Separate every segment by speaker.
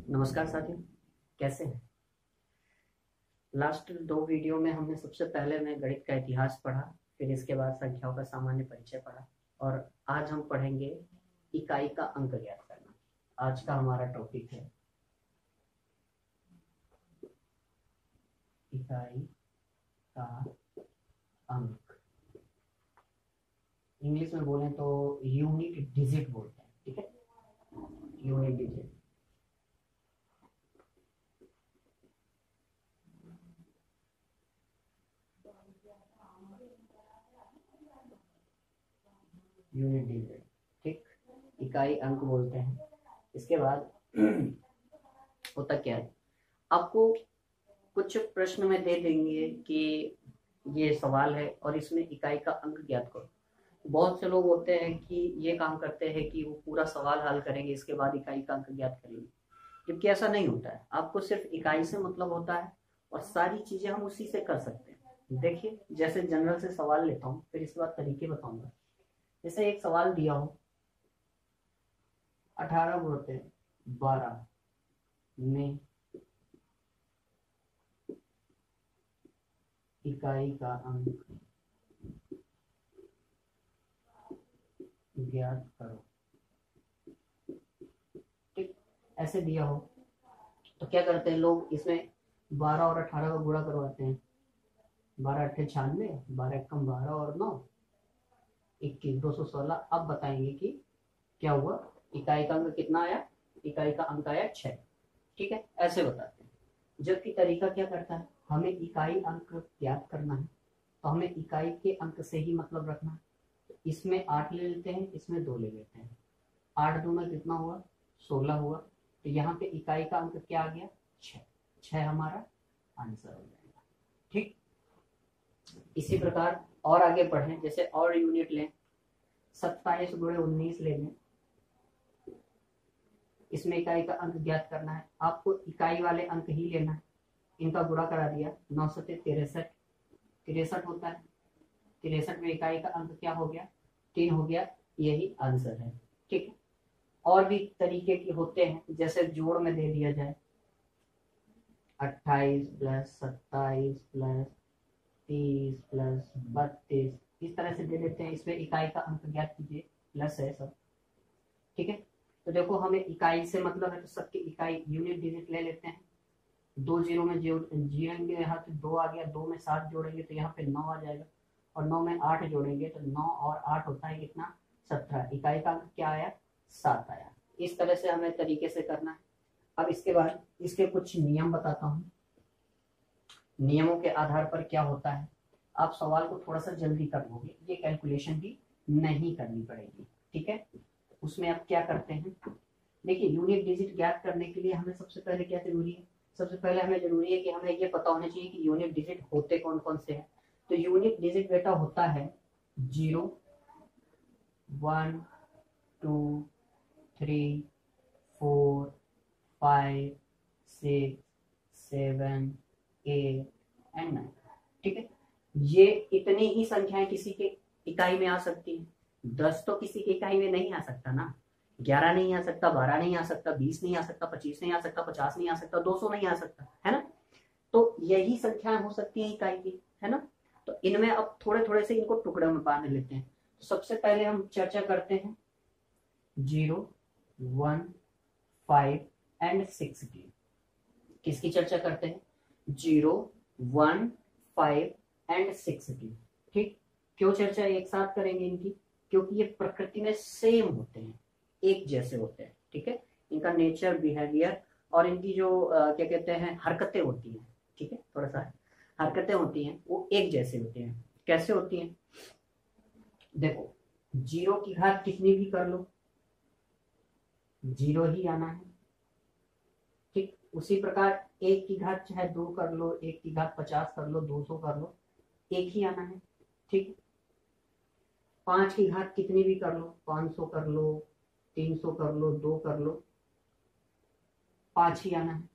Speaker 1: नमस्कार साथियों, कैसे हैं। लास्ट 2 वीडियो में हमने सबसे पहले में गणित का इतिहास पढ़ा, फिर इसके बाद संख्याओं का सामान्य परिचय पढ़ा और आज हम पढ़ेंगे इकाई का अंक ज्ञात करना। आज का हमारा टॉपिक है इकाई का अंक। इंग्लिश में बोलें तो यूनिट डिजिट बोलते हैं, ठीक है, यूनिट डिजिट। यूनिट डिजिट, ठीक, इकाई अंक बोलते हैं। इसके बाद होता क्या है, आपको कुछ प्रश्न में दे देंगे कि ये सवाल है और इसमें इकाई का अंक ज्ञात करो। बहुत से लोग होते हैं कि ये काम करते हैं कि वो पूरा सवाल हल करेंगे, इसके बाद इकाई का अंक ज्ञात करेंगे, जबकि ऐसा नहीं होता है। आपको सिर्फ इकाई से मतलब होता है और सारी चीजें हम उसी से कर सकते हैं। देखिए, जैसे जनरल से सवाल लेता हूँ, फिर इसके बाद तरीके बताऊंगा। जैसे एक सवाल दिया हो 18 गुणित 12 में इकाई का अंक ज्ञात करो, ठीक, ऐसे दिया हो तो क्या करते हैं लोग, इसमें 12 और 18 का गुणा करवाते हैं। 12 अट्ठे 96, 12 कम 12 और 9 21, 216। अब बताएंगे कि क्या हुआ, इकाई का अंक कितना आया। इकाई का अंक आया 6, ठीक है, ऐसे बताते हैं। जबकि तरीका क्या करता है, हमें इकाई अंक ज्ञात करना है तो हमें इकाई के अंक से ही मतलब रखना है। तो इसमें 8 ले लेते हैं, इसमें 2 ले लेते हैं। 8 दूना कितना हुआ, 16 हुआ। तो यहाँ पे इकाई का अंक क्या आ गया, 6। 6 हमारा आंसर हो जाएगा, ठीक। इसी प्रकार और आगे बढ़े, जैसे और यूनिट लें, 27 गुणे 19 ले लें। इसमें इकाई का अंक ज्ञात करना है, आपको इकाई वाले अंक ही लेना है। इनका गुणा करा दिया, 9 से 63 होता है। 63 में इकाई का अंक क्या हो गया, 3 हो गया। यही आंसर है, ठीक है। और भी तरीके के होते हैं, जैसे जोड़ में दे दिया जाए 28 प्लस 27 प्लस 30 प्लस 32, इस तरह से दे देते हैं। इसमें इकाई का अंक ज्ञात कीजिए, प्लस है सब, ठीक है। तो देखो, हमें इकाई से मतलब है तो सबकी इकाई यूनिट डिजिट ले लेते हैं। 2 जीरो में जोड़ेंगे, यहाँ पे 2 आ गया, 2 में 7 जोड़ेंगे तो यहाँ पे 9 आ जाएगा, और 9 में 8 जोड़ेंगे तो 9 और 8 होता है कितना, 17। इकाई का अंक क्या आया, 7 आया। इस तरह से हमें तरीके से करना है। अब इसके बाद इसके कुछ नियम बताता हूँ। नियमों के आधार पर क्या होता है, आप सवाल को थोड़ा सा जल्दी कर लोगे, ये कैलकुलेशन भी नहीं करनी पड़ेगी, ठीक है। उसमें आप क्या करते हैं, देखिए, यूनिट डिजिट ज्ञात करने के लिए हमें सबसे पहले क्या जरूरी है, सबसे पहले हमें जरूरी है कि हमें ये पता होना चाहिए कि यूनिट डिजिट होते कौन कौन से हैं। तो यूनिट डिजिट बेटा होता है 0, 1, 2, 3, 4, 5, 6, 7, 8 एंड 9, ठीक है। ये इतनी ही संख्याएं किसी के इकाई में आ सकती है। 10 तो किसी की इकाई में नहीं आ सकता ना, 11 नहीं आ सकता, 12 नहीं आ सकता, 20 नहीं आ सकता, 25 नहीं आ सकता, 50 नहीं आ सकता, 200 नहीं आ सकता, है ना। तो यही संख्याएं हो सकती हैं इकाई की, है ना। तो इनमें अब थोड़े थोड़े से इनको टुकड़े में बांध लेते हैं। तो सबसे पहले हम चर्चा करते हैं 0, 1, 5 एंड 6 की। किसकी चर्चा करते हैं, 0, 1, 5 एंड 6 की, ठीक। क्यों चर्चा एक साथ करेंगे इनकी, क्योंकि ये प्रकृति में सेम होते हैं, एक जैसे होते हैं, ठीक है। इनका नेचर, बिहेवियर और इनकी जो क्या कहते हैं हरकतें होती हैं, ठीक है, थोड़ा सा हरकतें होती हैं, वो एक जैसे होते हैं। कैसे होती हैं, देखो, 0 की घात कितनी भी कर लो, 0 ही आना है, ठीक। उसी प्रकार 1 की घात चाहे 2 कर लो, 1 की घात 50 कर लो, 200 कर लो, एक ही आना है, ठीक। 5 की घात कितनी भी कर लो, 500 कर लो, 300 कर लो, 2 कर लो, 5 ही आना है।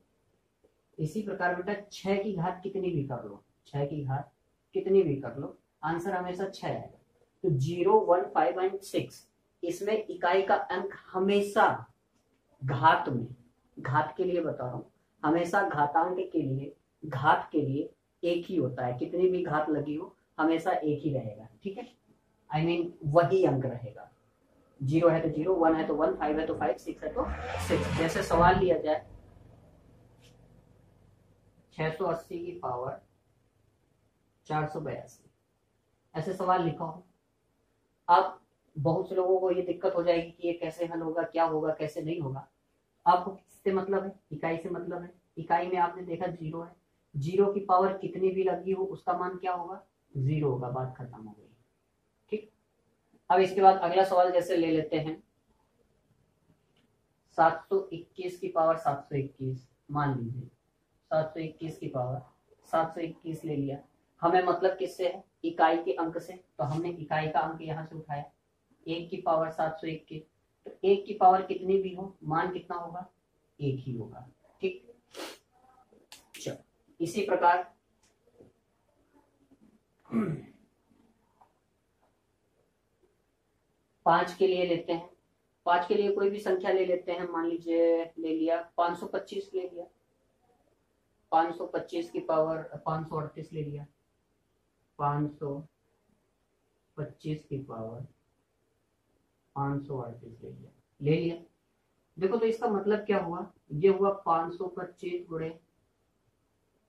Speaker 1: इसी प्रकार बेटा 6 की घात कितनी भी कर लो, 6 की घात कितनी भी कर लो, आंसर हमेशा 6 आएगा। तो 0, 1, 5 एंड 6, इसमें इकाई का अंक हमेशा घात में घात के लिए बता रहा हूँ, हमेशा घातांक के लिए, घात के लिए एक ही होता है, कितनी भी घात लगी हो हमेशा एक ही रहेगा, ठीक है। I mean, वही अंक रहेगा, 0 है तो 0, 1 है तो 1, 5 है तो 5, 6 है तो 6। जैसे सवाल लिया जाए 680 की पावर 482, ऐसे सवाल लिखा हो। अब बहुत से लोगों को ये दिक्कत हो जाएगी कि ये कैसे हल होगा, क्या होगा, कैसे नहीं होगा। आपको किससे मतलब है? इकाई से मतलब है। इकाई में आपने देखा 0 है, 0 की पावर कितनी भी लगी हो उसका मान क्या होगा? 0 होगा, बात खत्म हो गई, ठीक। अब इसके बाद अगला सवाल जैसे ले लेते हैं 721 की पावर 721, मान लीजिए 721 की पावर 721 ले लिया। हमें मतलब किससे है? इकाई के अंक से, तो हमने इकाई का अंक यहां से उठाया, 1 की पावर 721, तो 1 की पावर कितनी भी हो मान कितना होगा? 1 ही होगा, ठीक। चलो इसी प्रकार 5 के लिए लेते हैं। 5 के लिए कोई भी संख्या ले लेते हैं, मान लीजिए ले लिया 525 ले लिया, 525 की पावर 538 ले लिया, 525 की पावर 538 ले लिया। देखो तो इसका मतलब क्या हुआ? ये हुआ 525 गुणे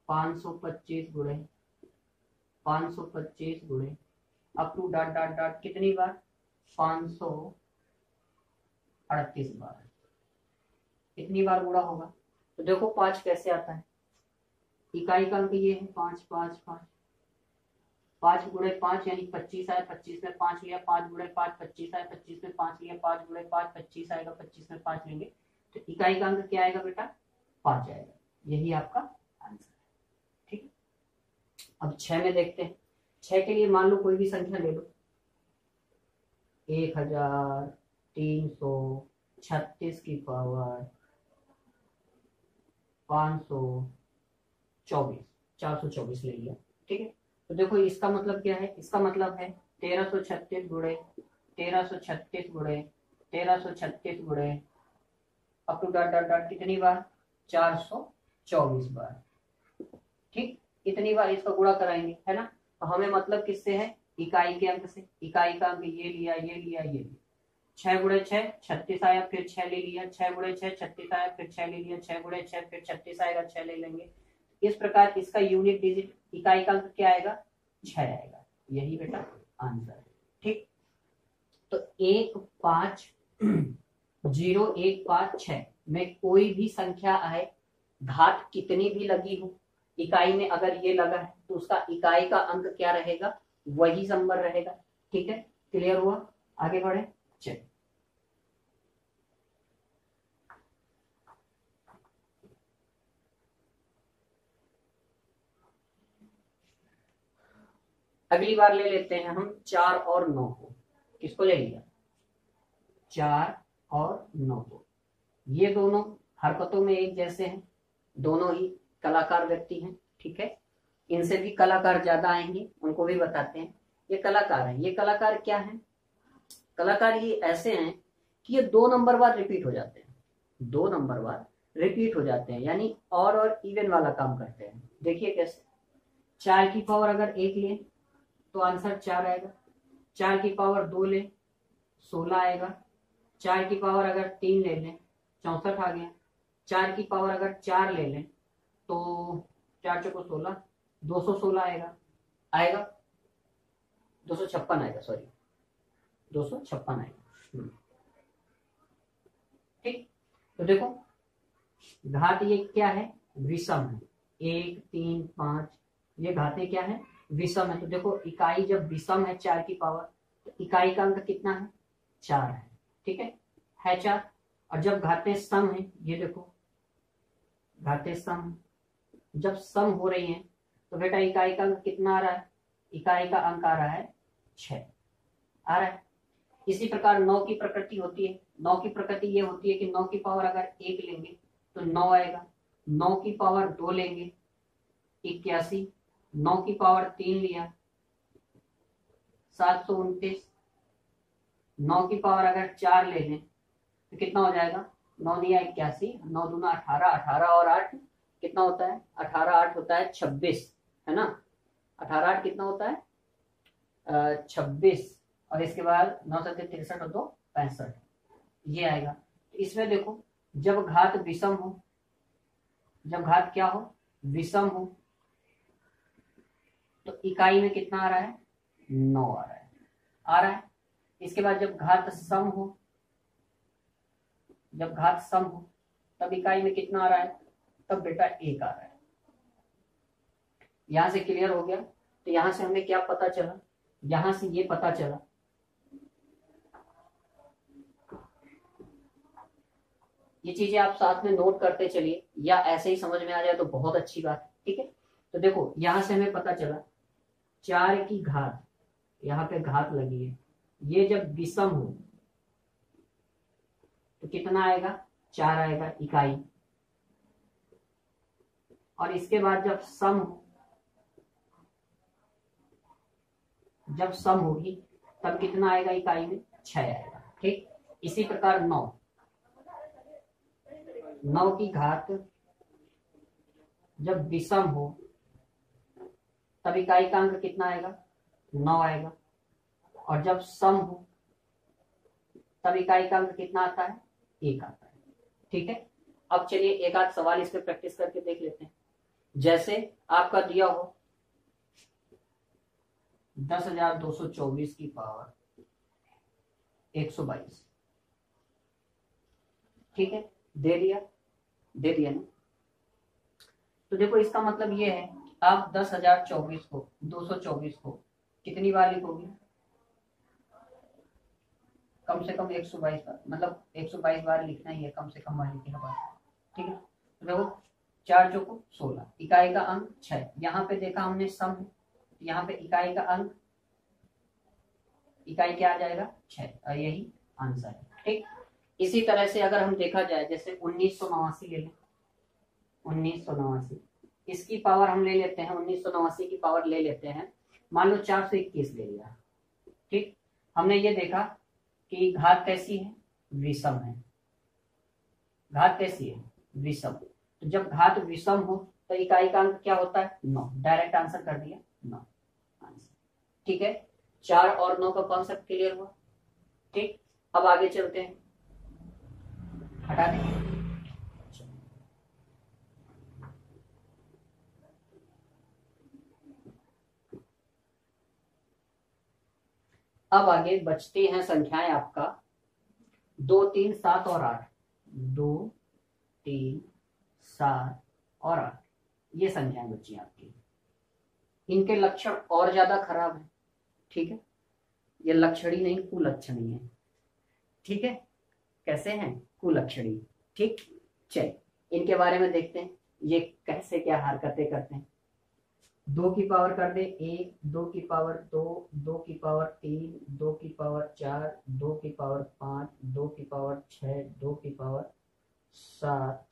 Speaker 1: 525 गुणे 525 गुणे up to dot dot dot कितनी बार? 538 बार। कितनी बार गुणा होगा? तो देखो 5 कैसे आता है, इकाई का अंक ये है 5 5 5, 5 गुणे 5 यानी 25 आया, 25 में 5 लिया, 5 गुणे 5 25 आया, 25 में 5 लिया, 5 गुणे 5 25 आएगा, 25 में 5 लेंगे तो इकाई का अंक क्या आएगा बेटा? 5 आएगा। यही आपका आंसर है, ठीक। अब 6 में देखते हैं। 6 के लिए मान लो कोई भी संख्या ले लो, 1336 की पावर 424 ले लिया, ठीक है। तो देखो इसका मतलब क्या है? इसका मतलब है 1336 गुणे 1336 गुणे 1336 गुणे up to dot dot dot कितनी बार? 424 बार, ठीक। इतनी बार इसका गुणा कराएंगे, है ना। तो हमें मतलब किससे है? इकाई के अंक से। इकाई का अंक ये लिया, ये लिया, ये लिया। 6 गुणे 6 36 आया, फिर 6 ले लिया, 6 गुणे 6 36 आया, फिर 6 ले लिया, 6 गुणे 6 फिर 36 आएगा, 6 ले लेंगे। इस प्रकार इसका यूनिट डिजिट इकाई का अंक क्या आएगा? 6 आएगा। यही बेटा आंसर है, ठीक। तो 15015 में कोई भी संख्या आए, घात कितनी भी लगी हो, इकाई में अगर ये लगा है तो उसका इकाई का अंक क्या रहेगा? वही नंबर रहेगा, ठीक है। क्लियर हुआ? आगे बढ़े, चलिए। अगली बार ले लेते हैं हम 4 और 9 को। किसको ले लिया? 4 और 9 को। ये दोनों हरकतों में एक जैसे हैं, दोनों ही कलाकार व्यक्ति हैं, ठीक है। इनसे भी कलाकार ज्यादा आएंगे, उनको भी बताते हैं। ये कलाकार हैं। ये कलाकार क्या हैं? कलाकार ये ऐसे हैं कि ये 2 नंबर बाद रिपीट हो जाते हैं, 2 नंबर बाद रिपीट हो जाते हैं, यानी और इवन वाला काम करते हैं। देखिए कैसे। 4 की पावर अगर 1 ले तो आंसर 4 आएगा, 4 की पावर 2 ले 16 आएगा, 4 की पावर अगर 3 ले लें 64 आ गया, 4 की पावर अगर 4 ले लें तो 4 चौको 16, 216 आएगा, आएगा 256 आएगा, सॉरी 256 आएगा, ठीक। तो देखो घात ये क्या है? विषम है। 1 3 5 ये घातें क्या है? विषम है। तो देखो इकाई जब विषम है 4 की पावर तो इकाई का अंक कितना है? 4 है, ठीक है 4। और जब घातें सम है, ये देखो घातें सम, जब सम हो रही हैं तो बेटा इकाई का अंक कितना आ रहा है? इकाई का अंक आ रहा है 6 आ रहा है। इसी प्रकार 9 की प्रकृति होती है। 9 की प्रकृति ये होती है कि 9 की पावर अगर 1 लेंगे तो 9 आएगा, 9 की पावर 2 लेंगे 81, 9 की पावर 3 लिया 729, 9 की पावर अगर 4 ले लें तो कितना हो जाएगा? 9 नहीं 81, 9 दूना 18, 18 और 8 कितना होता है, 18 8 होता है 26, है ना। 18 8 कितना होता है 26, और इसके बाद 9 7 63 और 2 65, ये आएगा। इसमें देखो जब घात विषम हो, जब घात क्या हो, विषम हो, तो इकाई में कितना आ रहा है, 9 आ रहा है। इसके बाद जब घात सम हो, जब घात सम हो तब इकाई में कितना आ रहा है, तब बेटा 1 आ रहा है। यहां से क्लियर हो गया। तो यहां से हमें क्या पता चला, यहां से ये पता चला ये चीजें आप साथ में नोट करते चलिए, या ऐसे ही समझ में आ जाए तो बहुत अच्छी बात है, ठीक है। तो देखो यहां से हमें पता चला 4 की घात, यहाँ पे घात लगी है, ये जब विषम हो तो कितना आएगा, 4 आएगा इकाई। और इसके बाद जब सम हो, जब सम होगी तब कितना आएगा इकाई में, 6 आएगा, ठीक। इसी प्रकार 9 की घात जब विषम हो तब इकाई का अंक कितना आएगा, 9 आएगा। और जब सम हो तब इकाई का अंक कितना आता है, 1 आता है, ठीक है। अब चलिए एक आध सवाल इस पे प्रैक्टिस करके देख लेते हैं। जैसे आपका दिया हो 10,224 की पावर 122, ठीक है, दे दिया ना। तो देखो इसका मतलब ये है आप 10,024 को 224 को कितनी बार लिखोगे, कम से कम 122 बार, मतलब 122 बार लिखना ही है, कम से कम बार लिखना बार, ठीक है। तो देखो 4 चौको 16, इकाई का अंक 6, यहाँ पे देखा हमने सम, यहाँ पे इकाई का अंक, इकाई क्या आ जाएगा 6, और यही आंसर है, ठीक। इसी तरह से अगर हम देखा जाए जैसे 1989 ले लें, 1989 इसकी पावर हम ले लेते हैं, 1989 की पावर ले लेते हैं, मान लो 421 ले लिया, ठीक। हमने ये देखा कि घात कैसी है, विषम है, घात कैसी है, विषम। तो जब घात विषम हो तो इकाई का अंक क्या होता है, 9, डायरेक्ट आंसर कर दिया 9 आंसर, ठीक है। 4 और 9 का कॉन्सेप्ट क्लियर हुआ, ठीक। अब आगे चलते हैं, हटा दें। अब आगे बचती हैं संख्याएं आपका 2 3 7 और 8, 2 3 7 और 8, ये संख्याएं बची आपकी। इनके लक्षण और ज्यादा खराब है, ठीक है। ये लक्षणी नहीं कुलक्षणी है, ठीक है। कैसे हैं, कुलक्षणी, ठीक। चल इनके बारे में देखते हैं ये कैसे क्या हरकतें करते हैं। 2 की पावर कर दे 1, 2 की पावर 2, 2 की पावर 3, 2 की पावर 4, 2 की पावर 5, 2 की पावर 6, 2 की पावर 7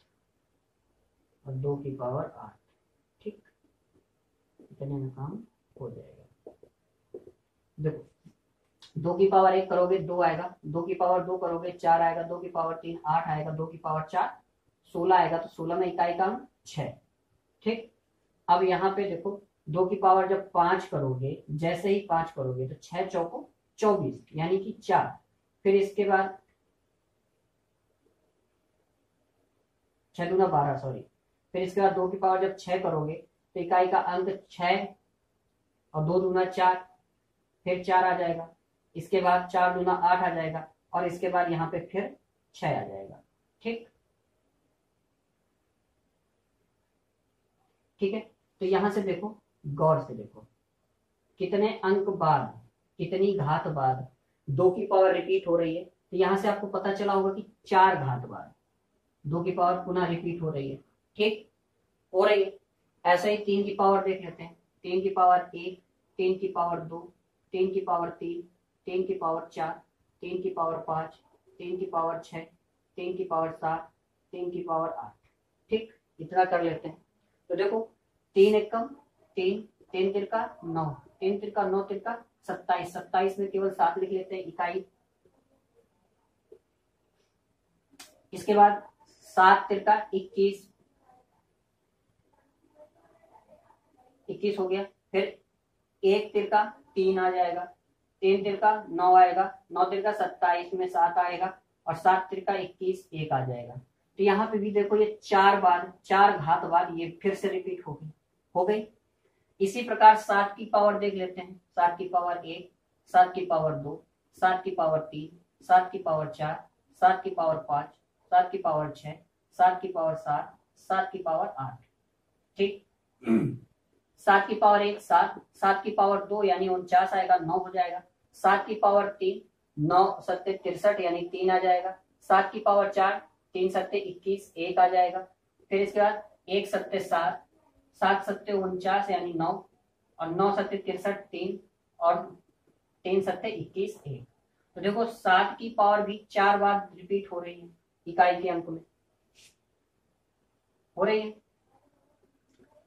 Speaker 1: और 2 की पावर 8, ठीक। इतने में काम हो जाएगा। देखो 2 की पावर 1 करोगे 2 आएगा, 2 की पावर 2 करोगे 4 आएगा, 2 की पावर 3 8 आएगा, 2 की पावर 4 16 आएगा, तो 16 में इकाई का अंक 6, ठीक। अब यहाँ पे देखो 2 की पावर जब 5 करोगे, जैसे ही 5 करोगे तो 6 चौको 24 यानी कि 4, फिर इसके बाद 6 दूना 12, सॉरी, फिर इसके बाद 2 की पावर जब 6 करोगे तो इकाई का अंक 6 और 2 दूना 4, फिर 4 आ जाएगा, इसके बाद 4 दूना 8 आ जाएगा, और इसके बाद यहाँ पे फिर 6 आ जाएगा, ठीक। ठीक है, तो यहां से देखो, गौर से देखो कितने अंक बाद, कितनी घात बाद 2 की पावर रिपीट हो रही है, तो यहां से आपको पता चला होगा कि 4 घात बाद 2 की पावर पुनः रिपीट हो रही है, ठीक हो रही है। ऐसे ही 3 की पावर देख लेते हैं, 3 की पावर 1, 3 की पावर 2, 3 की पावर 3, 3 की पावर 4, 3 की पावर 5, 3 की पावर 6, 3 की पावर 7, 3 की पावर 8, ठीक। इतना कर लेते हैं। तो देखो 3 एकम 3, 3 तिरका 9, 3 तिरका 9 तिरका 27, 27 में केवल 7 लिख लेते हैं इकाई। इसके बाद 7 तिरका 21 हो गया। फिर 1 तिरका 3 आ जाएगा, 3 तिरका 9 आएगा, 9 तिरका 27 में 7 आएगा, और 7 तिरका 21 1 आ जाएगा। तो यहाँ पे भी देखो ये 4 बार 4 घात बाद ये फिर से रिपीट हो गई। इसी प्रकार 7 की पावर देख लेते हैं। 7 की पावर 1, 7 की पावर 2, 7 की पावर 3, 7 की पावर 4, 7 की पावर 5, 7 की पावर 6, 7 की पावर 7, 7 की पावर 8। ठीक। 7 की पावर 1 7, 7 की पावर 2 यानी 49 आएगा, 9 हो जाएगा। 7 की पावर 3 9 सत्ते 63 यानी 3 आ जाएगा। 7 की पावर 4 3 सत्ते 21 1 आ जाएगा। फिर इसके बाद 1 सत्ते 7, 7 सत्ते 49 यानी 9, और 9 सत्ते 63 3, और 3 सत्ते 21 1। तो देखो 7 की पावर भी 4 बार रिपीट हो रही है इकाई के अंक में, हो रही है।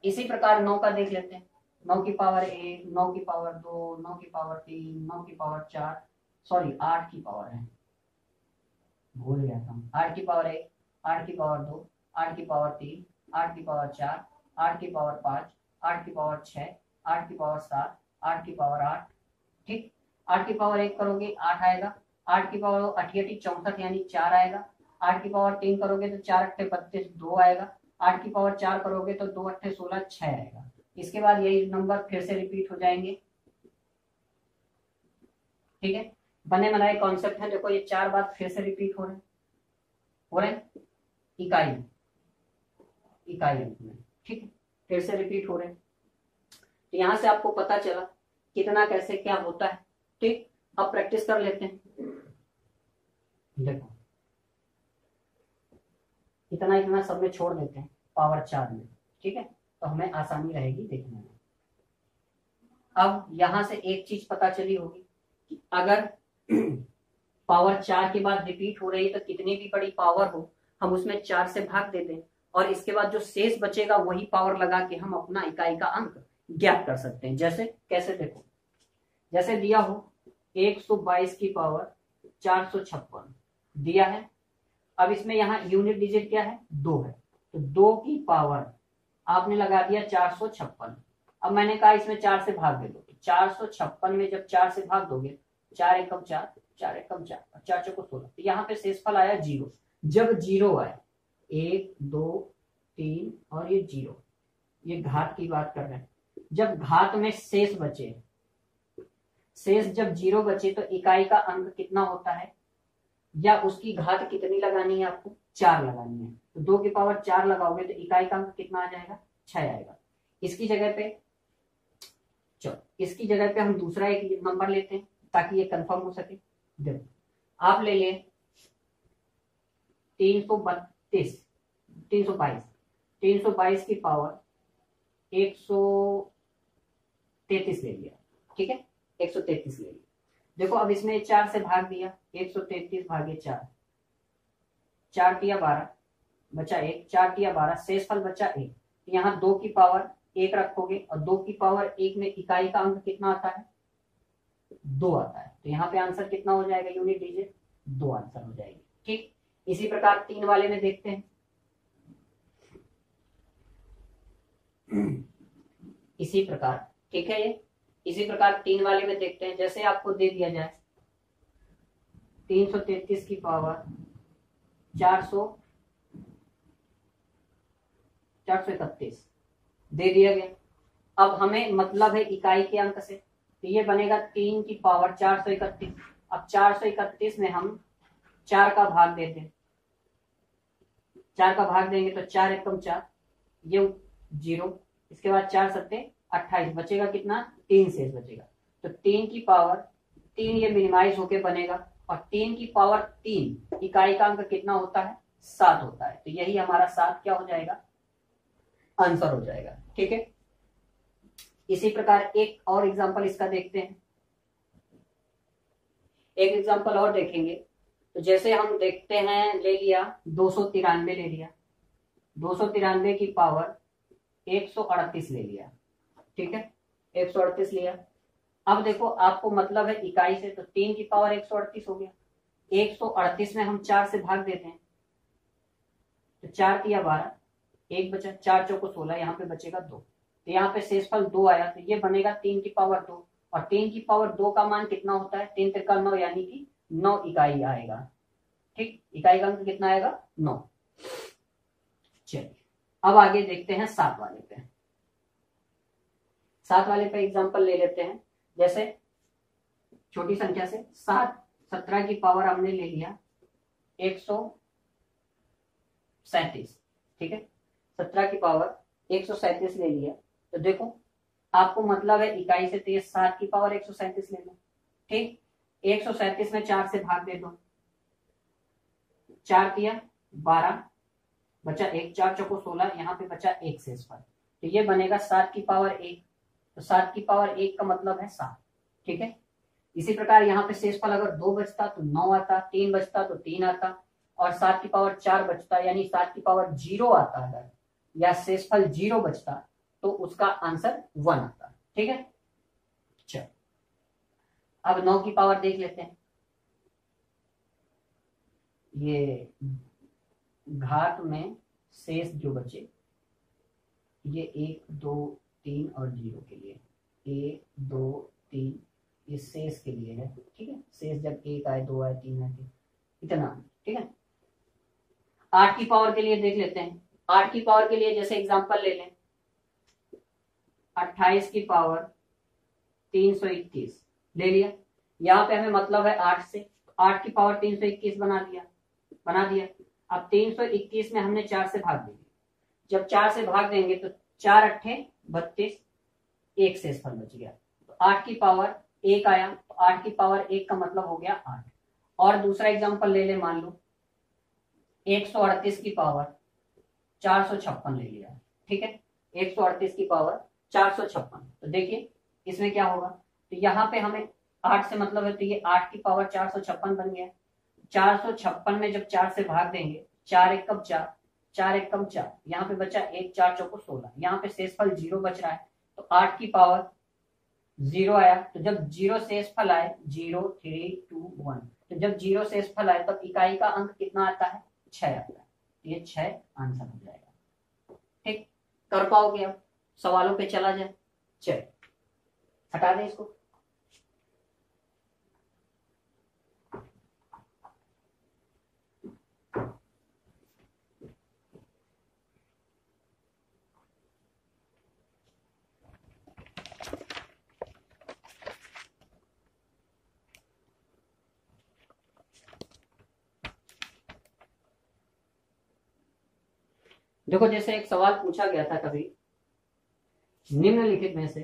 Speaker 1: इसी प्रकार 9 का देख लेते हैं। 9 की पावर 1, 9 की पावर 2, 9 की पावर 3, 9 की पावर 4, सॉरी 8 की पावर है, भूल गया था। 8 की पावर 1, 8 की पावर 2, 8 की पावर 3, 8 की पावर 4, 8 की पावर 5, 8 की पावर 6, 8 की पावर 7, 8 की पावर 8। ठीक। 8 की पावर 1 करोगे 8 आएगा। 8 की पावर 8 64 यानी 4 आएगा। 8 की पावर 3 करोगे तो 4 8 32 2 आएगा। 8 की पावर 4 करोगे तो 2 8 16 6 आएगा। इसके बाद यही नंबर फिर से रिपीट हो जाएंगे। ठीक है, बने बनाए कॉन्सेप्ट है। देखो ये 4 बार फिर से रिपीट हो रहे इकाई अंक में। ठीक है, फिर से रिपीट हो रहे हैं। तो यहां से आपको पता चला कितना कैसे क्या होता है। ठीक, अब प्रैक्टिस कर लेते हैं। देखो इतना सब में छोड़ देते हैं पावर 4 में। ठीक है, तो हमें आसानी रहेगी देखने में। अब यहां से एक चीज पता चली होगी कि अगर पावर 4 के बाद रिपीट हो रही है तो कितनी भी बड़ी पावर हो हम उसमें 4 से भाग दे दें, और इसके बाद जो शेष बचेगा वही पावर लगा के हम अपना इकाई का अंक ज्ञात कर सकते हैं। जैसे कैसे, देखो जैसे दिया हो 122 की पावर 456 दिया है। अब इसमें यहाँ यूनिट डिजिट क्या है, 2 है, तो 2 की पावर आपने लगा दिया 456। अब मैंने कहा इसमें 4 से भाग दे दो, 456 में जब 4 से भाग दोगे 4 एकम 4, 4 एकम 4, 4 चौको 16, तो यहाँ पे शेषफल आया 0। जब 0 आए 1 2 3 और ये 0, ये घात की बात कर रहे हैं। जब घात में शेष बचे, शेष जब 0 बचे तो इकाई का अंक कितना होता है, या उसकी घात कितनी लगानी है आपको, 4 लगानी है। तो 2 की पावर 4 लगाओगे तो इकाई का अंक कितना आ जाएगा, 6 आएगा। इसकी जगह पे हम दूसरा एक नंबर लेते हैं ताकि ये कंफर्म हो सके। देखो आप ले लें 322 की पावर 133 ले लिया। ठीक है, 133 ले लिया। देखो अब इसमें 4 से भाग दिया, 133 भागे 4, 4 तिया 12 बचा 1, 4 तिया 12, शेषफल बचा 1। यहाँ 2 की पावर 1 रखोगे और 2 की पावर 1 में इकाई का अंक कितना आता है, 2 आता है। तो यहाँ पे आंसर कितना हो जाएगा, यूनिट डिजिट 2 आंसर हो जाएगी। ठीक, इसी प्रकार 3 वाले में देखते हैं। इसी प्रकार, ठीक है, ये इसी प्रकार 3 वाले में देखते हैं। जैसे आपको दे दिया जाए 333 की पावर 431 दे दिया गया। अब हमें मतलब है इकाई के अंक से, तो ये बनेगा 3 की पावर 431। अब 431 में हम 4 का भाग देते हैं, 4 का भाग देंगे तो 4 एकम 4, ये 0। इसके बाद 4 सत्ते 28, बचेगा कितना, 3 शेष बचेगा। तो 3 की पावर 3 ये मिनिमाइज होके बनेगा, और 3 की पावर 3 इकाई का अंक कितना होता है, 7 होता है। तो यही हमारा 7 क्या हो जाएगा, आंसर हो जाएगा। ठीक है, इसी प्रकार एक और एग्जांपल इसका देखते हैं। एक एग्जांपल और देखेंगे। तो जैसे हम देखते हैं, ले लिया 293 ले लिया, 293 की पावर 138 ले लिया। ठीक है, 138 लिया। अब देखो आपको मतलब है इकाई से, तो 3 की पावर 138 हो गया। 138 में हम 4 से भाग देते हैं, तो 4 तिया 12, एक बचा, 4 चौको 16, यहाँ पे बचेगा 2, तो यहाँ पे शेषफल 2 आया, तो ये बनेगा 3 की पावर 2, और 3 की पावर 2 का मान कितना होता है, 3 त्रिका 9, यानी कि 9 इकाई आएगा। ठीक, इकाई का अंक कितना आएगा, 9। चलिए अब आगे देखते हैं 7 वाले पे। 7 वाले पे एग्जांपल ले लेते हैं। जैसे छोटी संख्या से 7, 17 की पावर हमने ले लिया 137, ठीक है, 17 की पावर 137 ले लिया, तो देखो आपको मतलब है इकाई से, तो ये 7 की पावर 137 ले लो। ठीक, 137 में 4 से भाग दे दो, 4 तिया 12, बचा 1, 4 चौको 16, यहाँ पे बचा 1 शेषफल, तो ये बनेगा 7 की पावर 1, तो 7 की पावर 1 का मतलब है 7। ठीक है, इसी प्रकार यहाँ पे शेषफल अगर 2 बचता तो 9 आता, 3 बचता तो 3 आता, और 7 की पावर 4 बचता यानी 7 की पावर 0 आता अगर, या शेषफल 0 बचता तो उसका आंसर 1 आता। ठीक है, चलो अब 9 की पावर देख लेते हैं। ये घात में शेष जो बचे, ये 1 2 3 और 0 के लिए, 1 2 3 ये शेष के लिए है। ठीक है, शेष जब 1 आए 2 आए 3 आए इतना। ठीक है, 8 की पावर के लिए देख लेते हैं। 8 की पावर के लिए जैसे एग्जांपल ले लें, 28 की पावर 321 ले लिया, यहाँ पे हमें मतलब है 8 से, 8 की पावर 321 बना दिया। अब 321 में हमने 4 से भाग देंगे, जब 4 से भाग देंगे तो 4 अट्ठे 32, एक शेषफल बच गया, तो 8 की पावर 1 आया, तो 8 की पावर 1 का मतलब हो गया 8। और दूसरा एग्जांपल ले ले, मान लो 138 की पावर 456 ले लिया। ठीक है, 138 की पावर 456, तो देखिए इसमें क्या होगा, तो यहाँ पे हमें 8 से मतलब है, तो ये 8 की पावर 456 बन गया। 456 में जब 4 से भाग देंगे, 4 एक कम 4, 4 एक कम 4, यहाँ पे बचा 1, 4 चौको 16, यहाँ पे शेषफल 0 बच रहा है, तो 8 की पावर 0 आया, तो जब 0 शेषफल आए 0 3 2 1, तो जब 0 शेषफल आए तब इकाई का अंक कितना आता है, 6 आता है, ये 6 आंसर हो जाएगा। ठीक, कर पाओगे अब, सवालों पे चला जाए। चल हटा दें इसको। देखो जैसे एक सवाल पूछा गया था कभी, निम्नलिखित में से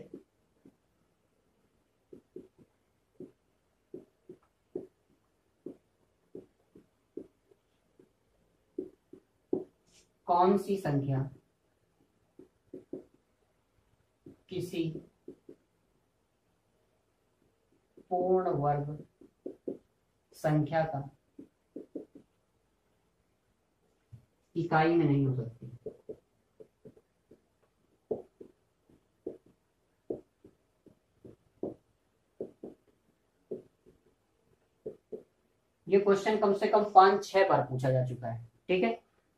Speaker 1: कौन सी संख्या किसी पूर्ण वर्ग संख्या का इकाई में नहीं हो सकती। ये क्वेश्चन कम से कम 5-6 बार पूछा जा चुका है। ठीक है,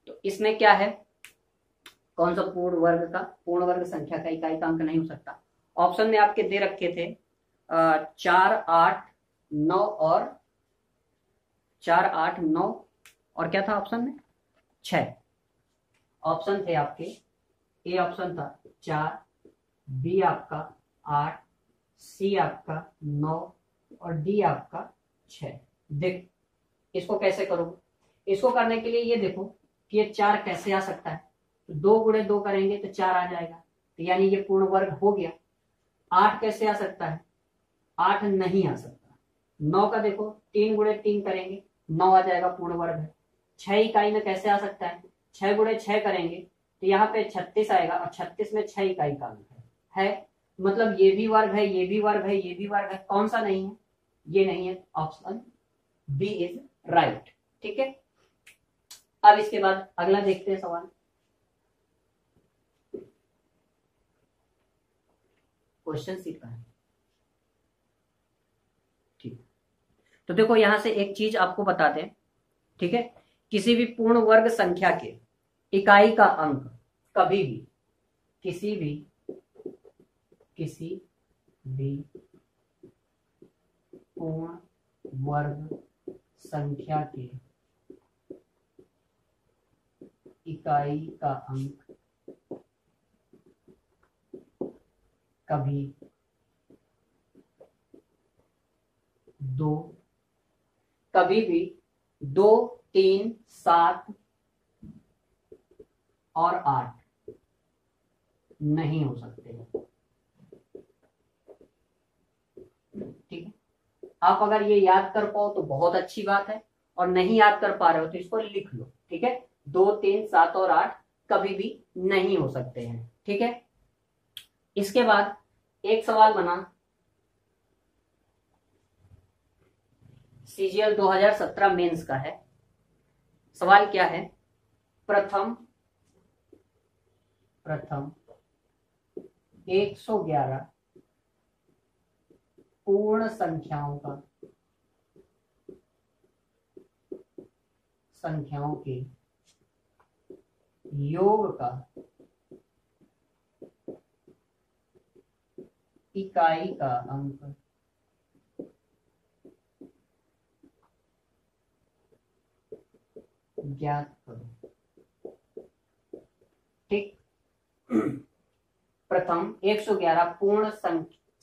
Speaker 1: तो इसमें क्या है, कौन सा पूर्ण वर्ग संख्या का इकाई का अंक नहीं हो सकता। ऑप्शन में आपके दे रखे थे 4 8 9 और 4 8 9 और क्या था ऑप्शन में, 6 ऑप्शन थे आपके। ए ऑप्शन था 4, बी आपका 8, सी आपका 9 और डी आपका 6। देख इसको कैसे करोगे, इसको करने के लिए ये देखो कि ये 4 कैसे आ सकता है, तो 2 गुणे 2 करेंगे तो 4 आ जाएगा, तो यानी ये पूर्ण वर्ग हो गया। 8 कैसे आ सकता है, 8 नहीं आ सकता। 9 का देखो 3 गुणे 3 करेंगे 9 आ जाएगा, पूर्ण वर्ग है। 6 इकाई में कैसे आ सकता है, 6 गुणे 6 करेंगे तो यहाँ पे 36 आएगा, और 36 में 6 इकाई का अंक है। मतलब ये भी वर्ग है, ये भी वर्ग है, ये भी वर्ग है, कौन सा नहीं है, ये नहीं है, ऑप्शन बी इज राइट। ठीक है, अब इसके बाद अगला देखते हैं सवाल। क्वेश्चन सी का है। ठीक, तो देखो यहां से एक चीज आपको बता दें। ठीक है, किसी भी पूर्ण वर्ग संख्या के इकाई का अंक कभी भी किसी भी पूर्ण वर्ग संख्या के इकाई का अंक कभी 2, कभी भी 2, 3, 7 और 8 नहीं हो सकते हैं। ठीक है, आप अगर ये याद कर पाओ तो बहुत अच्छी बात है, और नहीं याद कर पा रहे हो तो इसको लिख लो। ठीक है, 2, 3, 7 और 8 कभी भी नहीं हो सकते हैं। ठीक है, इसके बाद एक सवाल बना CGL 2017 मेंस का है। सवाल क्या है? प्रथम 111 पूर्ण संख्याओं के योग का इकाई का अंक ज्ञात करो। ठीक, प्रथम 111 पूर्ण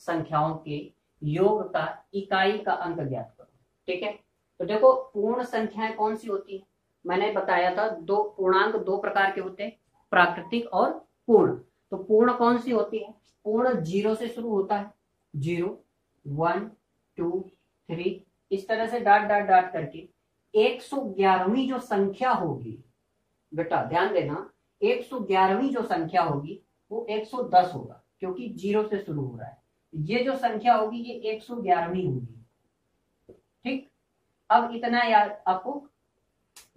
Speaker 1: संख्याओं के योग का इकाई का अंक ज्ञात करो। ठीक है, तो देखो पूर्ण संख्याएं कौन सी होती है? मैंने बताया था दो पूर्णांक दो प्रकार के होते हैं, प्राकृतिक और पूर्ण। तो पूर्ण कौन सी होती है? पूर्ण 0 से शुरू होता है, 0, 1, 2, 3 इस तरह से डाट डाट डाट करके 111वीं जो संख्या होगी, बेटा ध्यान देना, 111वीं जो संख्या होगी वो 110 होगा, क्योंकि 0 से शुरू हो रहा है। ये जो संख्या होगी ये 111वीं होगी। ठीक, अब इतना याद आपको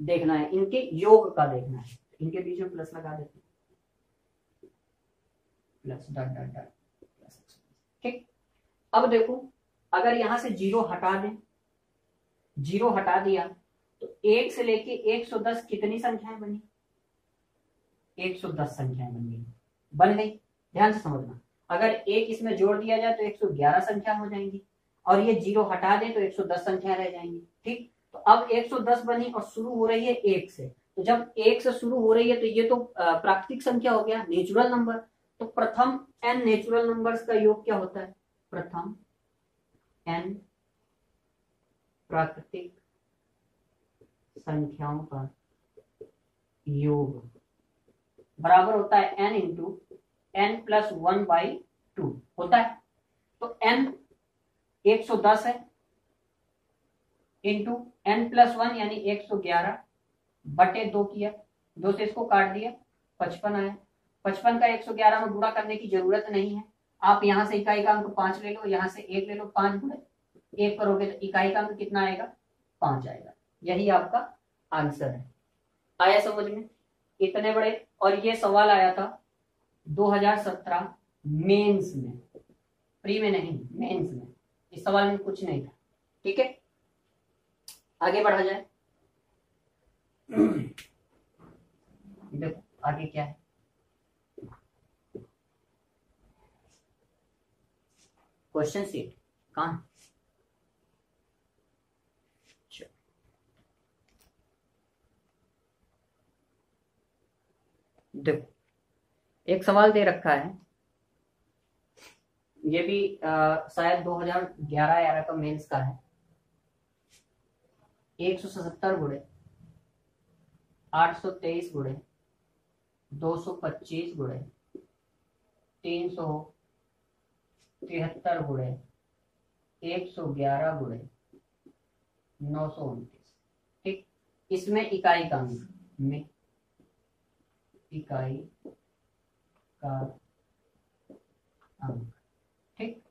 Speaker 1: देखना है, इनके योग का देखना है। इनके बीच में प्लस लगा देते हैं, plus dot dot dot plus. ठीक, अब देखो अगर यहां से 0 हटा दें, 0 हटा दिया तो 1 से लेके 110 कितनी संख्याएं बनी? 110 संख्याएं बन गई। ध्यान से समझना, अगर 1 इसमें जोड़ दिया जाए तो 111 संख्या हो जाएंगी, और ये 0 हटा दे तो 110 संख्या रह जाएंगी। ठीक, तो अब 110 बनी और शुरू हो रही है 1 से, तो जब 1 से शुरू हो रही है तो ये तो प्राकृतिक संख्या हो गया, नेचुरल नंबर। तो प्रथम n नेचुरल नंबर्स का योग क्या होता है? प्रथम n प्राकृतिक संख्याओं का योग बराबर होता है n इंटू n प्लस 1/2 होता है। तो n 110 है इंटू n प्लस 1 यानी 111 बटे 2 किया, 2 से इसको काट दिया, 55 आया। 55 का 111 में गुणा करने की जरूरत नहीं है, आप यहां से इकाई का अंक 5 ले लो, यहां से 1 ले लो, 5 गुणे 1 करोगे तो इकाई का अंक कितना आएगा? 5 आएगा। यही आपका आंसर है। आया समझ में? इतने बड़े, और ये सवाल आया था 2017 मेंस में, प्री में नहीं, मेंस में। इस सवाल में कुछ नहीं था। ठीक है, आगे बढ़ा जाए। देखो आगे क्या है, क्वेश्चन सीट कहाँ? देखो एक सवाल दे रखा है, ये भी शायद 2011 का मेंस का है। 177 गुणे 823 गुणे 225 गुणे 373 गुणे 111 गुणे 929। ठीक, इसमें इकाई का अंक में इकाई का अंक। ठीक,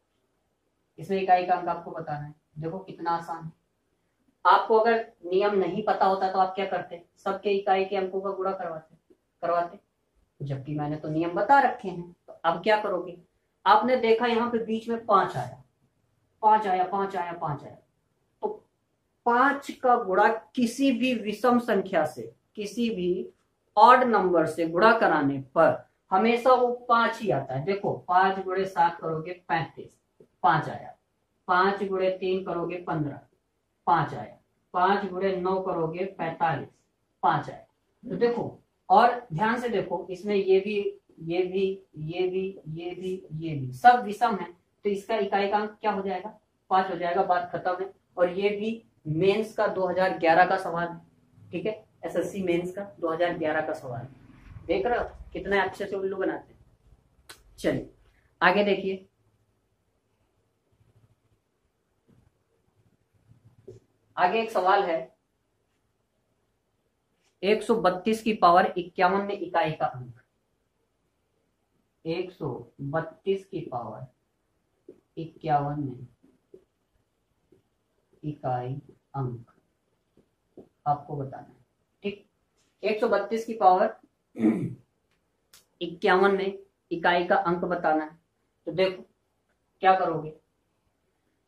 Speaker 1: इसमें इकाई का अंक आपको बताना है। देखो कितना आसान है। आपको अगर नियम नहीं पता होता तो आप क्या करते? सबके इकाई के अंकों का गुणा करवाते, जबकि मैंने तो नियम बता रखे हैं। तो अब क्या करोगे? आपने देखा यहाँ पे बीच में 5 आया, 5 आया, 5 आया, 5 आया, तो 5 का गुणा किसी भी विषम संख्या से, किसी भी ऑड नंबर से गुणा कराने पर हमेशा वो 5 ही आता है। देखो 5 गुणे 7 करोगे 35, 5 आया। 5 गुणे 3 करोगे 15, 5 आया। 5 गुणे 9 करोगे 45, 5 आया। तो देखो, और ध्यान से देखो, इसमें ये भी ये भी ये भी ये भी ये भी सब विषम है, तो इसका इकाई का अंक क्या हो जाएगा? 5 हो जाएगा। बात खत्म है। और ये भी मेंस का 2011 का सवाल है, ठीक है, एसएससी मेंस का 2011 का सवाल है। देख रहे हो कितने अच्छे से उल्लू बनाते हैं। चलिए आगे देखिए, आगे एक सवाल है 132 की पावर 51 में इकाई का अंक। 132 की पावर 51 में इकाई अंक आपको बताना है, ठीक। 132 की पावर 51 में इकाई का अंक बताना है। तो देखो क्या करोगे,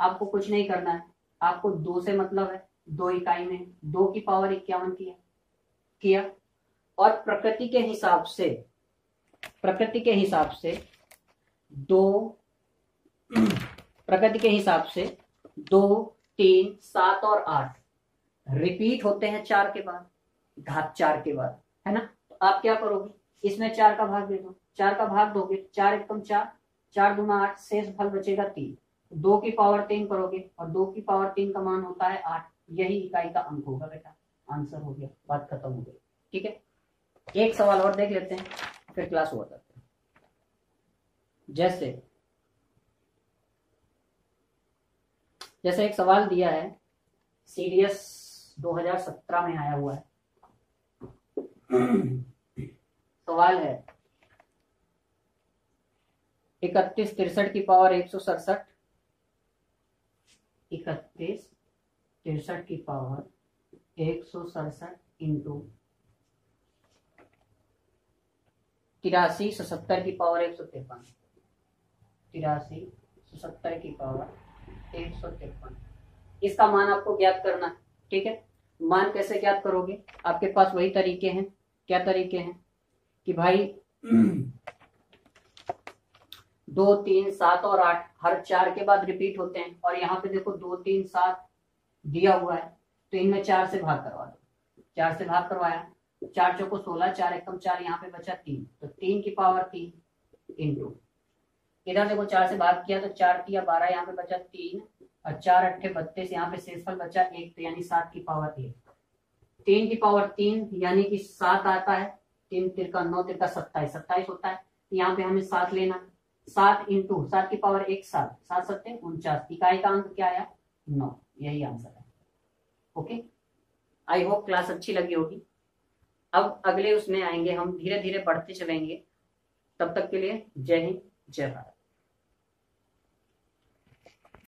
Speaker 1: आपको कुछ नहीं करना है, आपको 2 से मतलब है, 2 इकाई में 2 की पावर 51 किया और प्रकृति के हिसाब से 2, 3, 7 और 8 रिपीट होते हैं 4 के बाद, घात 4 के बाद, है ना। तो आप क्या करोगे, इसमें 4 का भाग दे दो, 4 का भाग दोगे, 4 एकम 4, 4 दूना 8, शेष फल बचेगा 3। 2 की पावर 3 करोगे और 2 की पावर 3 का मान होता है 8, यही इकाई का अंक होगा बेटा। आंसर हो गया, बात खत्म हो गई, ठीक है। एक सवाल और देख लेते हैं फिर क्लास हुआ करते हैं। जैसे एक सवाल दिया है, सीडीएस 2017 में आया हुआ है। सवाल है 31 63 की पावर 167, 31 63 की पावर 167 इंटू 83 77 की पावर 153, 83 77 की पावर 153, इसका मान आपको ज्ञात करना है, ठीक है। मान कैसे ज्ञात करोगे, आपके पास वही तरीके हैं। क्या तरीके हैं कि भाई 2, 3, 7 और 8 हर 4 के बाद रिपीट होते हैं, और यहाँ पे देखो 2, 3, 7 दिया हुआ है, तो इनमें 4 से भाग करवा दो। 4 से भाग करवाया, 4 चौको 16, 4 एकम 4, यहाँ पे बचा 3, तो 3 की पावर 3 इंटू, इधर देखो 4 से भाग किया तो 4 तिया 12, यहाँ पे बचा 3 और 4 अट्ठे 32, यहाँ पे शेषफल बचा 1, तो यानी 7 की पावर 1। 3 की पावर 3 यानी कि 7 आता है, 3 तिरका 9 तिरका 27, 27 होता है, तो यहाँ पे हमें 7 लेना। 7 इंटू 7 की पावर 1, 7, 7 सत्ते 49, इकाई का अंक क्या आया? 9, यही आंसर है। ओके, आई होप क्लास अच्छी लगी होगी। अब अगले उसमें आएंगे हम, धीरे धीरे बढ़ते चलेंगे। तब तक के लिए जय हिंद, जय भारत।